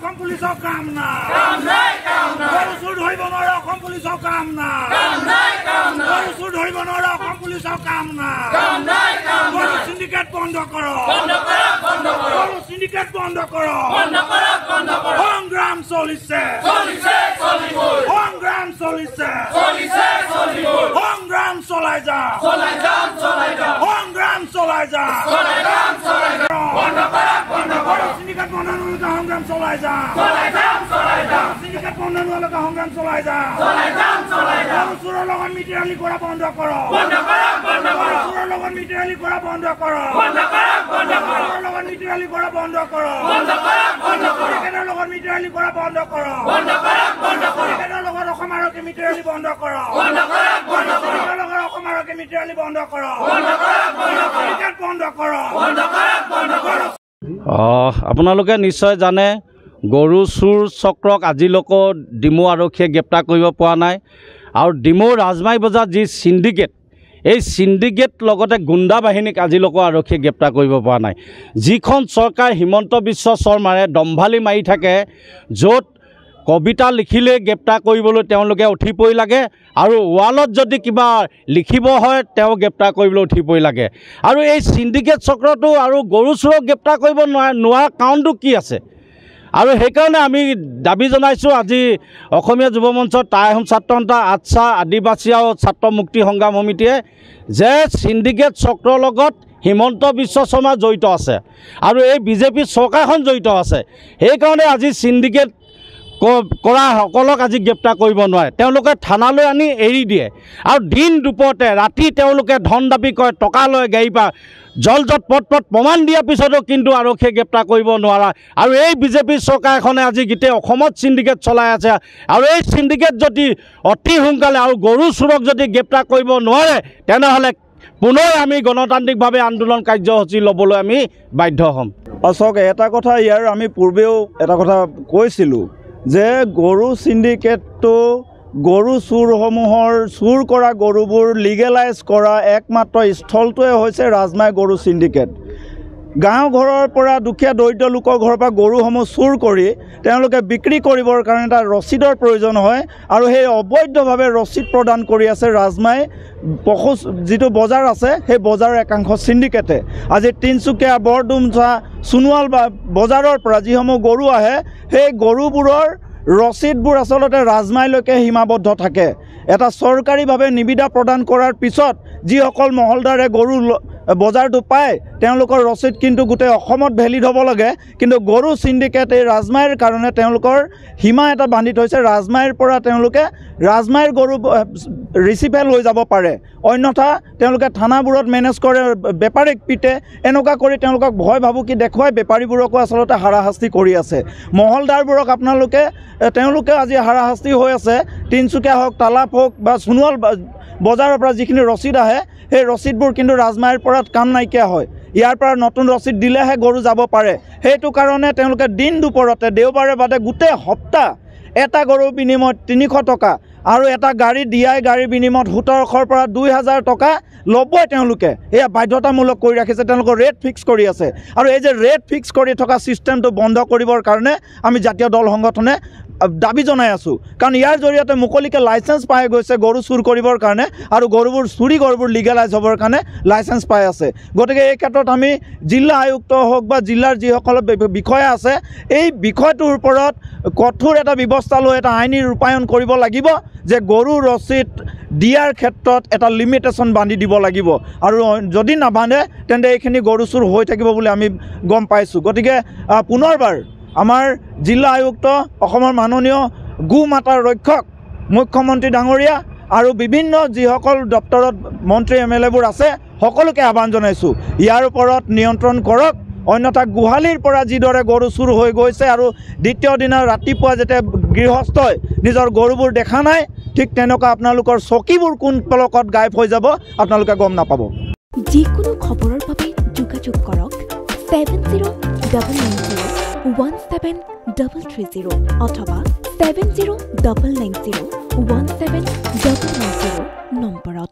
অসম পুলিচৰ কাম নাই গৰু চুৰ ধৰিব নোৱাৰে অসম পুলিচৰ কাম নাই গৰু চুৰ ধৰিব নোৱাৰে অসম পুলিচৰ কাম নাই গৰু সিন্ডিকেট বন্ধ কৰক গৰু সিন্ডিকেট বন্ধ কৰক সংগ্ৰাম চলিছে সংগ্ৰাম চলিছে সংগ্ৰাম চলাই যা সংগ্ৰাম চলাই যা সিন্ডিকেট বন্ধ নহ'লে সংগ্ৰাম চলাই যা সিন্ডিকেট বন্ধ নহ'লে সংগ্ৰাম চলাই যা গৰু চুৰৰ লগত মিতিৰালি কৰা বন্ধ কৰক গৰু চুৰৰ লগত মিতিৰালি কৰা বন্ধ কৰক গৰুৰ লগত মিতিৰালি কৰা বন্ধ কৰক সিন্ডিকেটৰ লগত মিতিৰালি কৰা বন্ধ কৰক সিন্ডিকেটৰ লগত অসম আৰক্ষী মিতিৰালি বন্ধ কৰক সিন্ডিকেটৰ লগত অসম আৰক্ষী মিতিৰালি বন্ধ কৰক সিন্ডিকেট বন্ধ কৰক আপোনালোকে নিশ্চয় জানে গৰু চুৰ চক্ৰক আজিলৈকে ডিমৌ আৰক্ষীয়ে গ্ৰেপ্তাৰ কৰিব পৰা নাই আৰু ডিমৌ ৰাজমাই বজাৰ যি সিন্ডিকেট এই সিন্ডিকেট লগতে গুণ্ডা বাহিনীক আজিলৈকে আৰক্ষীয়ে গ্ৰেপ্তাৰ কৰিব পৰা নাই যিখন চৰকাৰ হিমন্ত বিশ্ব শৰ্মাৰে দম্ভালি মাৰি থাকে য'ত কবিতা লিখিলে গ্ৰেপ্তাৰ কৰিবলৈ তেওঁলোকে উঠি পৰি লাগে আৰু ৱালত যদি কিবা লিখিব হয় তেওঁ গ্ৰেপ্তাৰ কৰিবলৈ উঠি পৰি লাগে আৰু এই সিন্ডিকেট চক্ৰটো আৰু গৰু চুৰক গ্ৰেপ্তাৰ কৰিব নোৱাৰা কাৰণটো কি আছে আৰু সেইকাৰণে আমি দাবী জনাইছোঁ আজি অসমীয়া যুৱ মঞ্চৰ টাই আহোম ছাত্ৰ সন্থা আচ্ছা আদিবাসী আৰু ছাত্ৰ মুক্তি সংগ্ৰাম সমিতিয়ে যে সিন্ডিকেট চক্ৰৰ লগত হিমন্ত বিশ্ব শৰ্মা জড়িত আছে আৰু এই বিজেপি চৰকাৰখন জড়িত আছে সেইকাৰণে আজি সিন্ডিকেট কৰা সকলক আজি গ্ৰেপ্তাৰ কৰিব নোৱাৰে তেওঁলোকে থানালৈ আনি এৰি দিয়ে আৰু দিন দুপৰতে ৰাতি তেওঁলোকে ধন দাবী কৰে টকা লয় গাড়ীৰ পৰা জলজত পট প্ৰমাণ দিয়াৰ পিছতো কিন্তু আৰক্ষীয়ে গ্ৰেপ্তাৰ কৰিব নোৱাৰা আৰু এই বিজেপি চৰকাৰখনে আজি গোটেই অসমত সিন্ডিকেট চলাই আছে আৰু এই সিন্ডিকেট যদি অতি সোনকালে আৰু গৰু চুৰক যদি গ্ৰেপ্তাৰ কৰিব নোৱাৰে তেনেহ'লে পুনৰ আমি গণতান্ত্ৰিকভাৱে আন্দোলন কাৰ্যসূচী ল'বলৈ আমি বাধ্য হ'ম চাওক এটা কথা ইয়াৰ আমি পূৰ্বেও এটা কথা কৈছিলোঁ যে গৰু সিন্ডিকেটটো গৰু চুৰসমূহৰ চুৰ কৰা গৰুবোৰ লিগেলাইজ কৰা একমাত্ৰ স্থলটোৱে হৈছে ৰাজমাই গৰু সিন্ডিকেট গাঁও ঘৰৰ পৰা দুখীয়া দৰিদ্ৰ লোকৰ ঘৰৰ পৰা গৰুসমূহ চুৰ কৰি তেওঁলোকে বিক্ৰী কৰিবৰ কাৰণে এটা ৰচিদৰ প্ৰয়োজন হয় আৰু সেই অবৈধভাৱে ৰচিদ প্ৰদান কৰি আছে ৰাজমাই পশু যিটো বজাৰ আছে সেই বজাৰৰ একাংশ সিন্ডিকেটে আজি তিনিচুকীয়া বৰডুমচা সোণোৱাল বজাৰৰ পৰা যিসমূহ গৰু আহে সেই গৰুবোৰৰ ৰচিদবোৰ আচলতে ৰাজমাইলৈকে সীমাবদ্ধ থাকে এটা চৰকাৰীভাৱে নিবিদা প্ৰদান কৰাৰ পিছত যিসকল মহলদাৰে গৰু বজাৰটো পায় তেওঁলোকৰ ৰচিদ কিন্তু গোটেই অসমত ভেলিড হ'ব লাগে কিন্তু গৰু সিন্ডিকেট এই ৰাজমাইৰ কাৰণে তেওঁলোকৰ সীমা এটা বান্ধি থৈছে ৰাজমাইৰ পৰা তেওঁলোকে ৰাজমাইৰ গৰু ৰিচিভে লৈ যাব পাৰে অন্যথা তেওঁলোকে থানাবোৰত মেনেজ কৰে বেপাৰীক পিটে এনেকুৱা কৰি তেওঁলোকক ভয় ভাবুকি দেখুৱাই বেপাৰীবোৰকো আচলতে হাৰাশাস্তি কৰি আছে মহলদাৰবোৰক তেওঁলোকে আজি হাৰাশাস্তি হৈ আছে তিনিচুকীয়া হওক তালাপ হওক বা সোণোৱাল বজাৰৰ পৰা যিখিনি ৰচিদ আহে সেই ৰচিদবোৰ কিন্তু ৰাজমাইৰ পৰা কাম নাইকিয়া হয় ইয়াৰ পৰা নতুন ৰচিদ দিলেহে গৰু যাব পাৰে সেইটো কাৰণে তেওঁলোকে দিন দুপৰতে দেওবাৰে বাদে গোটেই সপ্তাহ এটা গৰুৰ বিনিময়ত 300 টকা আৰু এটা গাড়ী দিয়াই গাড়ীৰ বিনিময়ত 1700 পৰা 2000 টকা ল'বই তেওঁলোকে এয়া বাধ্যতামূলক কৰি ৰাখিছে তেওঁলোকৰ ৰেট ফিক্স কৰি আছে আৰু এই যে ৰেট ফিক্স কৰি থকা সিস্টেমটো বন্ধ কৰিবৰ কাৰণে আমি জাতীয় দল সংগঠনে দাবী জনাই আছোঁ কাৰণ ইয়াৰ জৰিয়তে মুকলিকে লাইচেন্স পাই গৈছে গৰু চুৰ কৰিবৰ কাৰণে আৰু গৰুবোৰ চুৰি গৰুবোৰ লিগেলাইজ হ'বৰ কাৰণে লাইচেন্স পাই আছে গতিকে এই ক্ষেত্ৰত আমি জিলা আয়ুক্ত হওক বা জিলাৰ যিসকল বিষয়া আছে এই বিষয়টোৰ ওপৰত কঠোৰ এটা ব্যৱস্থা লৈ এটা আইনী ৰূপায়ণ কৰিব লাগিব যে গৰু ৰচিদ দিয়াৰ ক্ষেত্ৰত এটা লিমিটেশ্যন বান্ধি দিব লাগিব আৰু যদি নাবান্ধে তেন্তে এইখিনি গৰু চুৰ হৈ থাকিব বুলি আমি গম পাইছোঁ গতিকে পুনৰবাৰ আমাৰ জিলা আয়ুক্ত অসমৰ মাননীয় গো মাতাৰ ৰক্ষক মুখ্যমন্ত্ৰী ডাঙৰীয়া আৰু বিভিন্ন যিসকল দপ্তৰত মন্ত্ৰী এমএলএবোৰ আছে সকলোকে আহ্বান জনাইছোঁ ইয়াৰ ওপৰত নিয়ন্ত্ৰণ কৰক অন্যথা গুহালিৰ পৰা যিদৰে গৰু চুৰ হৈ গৈছে আৰু দ্বিতীয় দিনা ৰাতিপুৱা যেতিয়া গৃহস্থই নিজৰ গৰুবোৰ দেখা নাই ঠিক তেনেকুৱা আপোনালোকৰ চকীবোৰ কোন পলকত গায়ব হৈ যাব আপোনালোকে গম নাপাব যিকোনো খবৰৰ বাবে যোগাযোগ কৰক 7099017330 অথবা 7099017990 নম্বৰত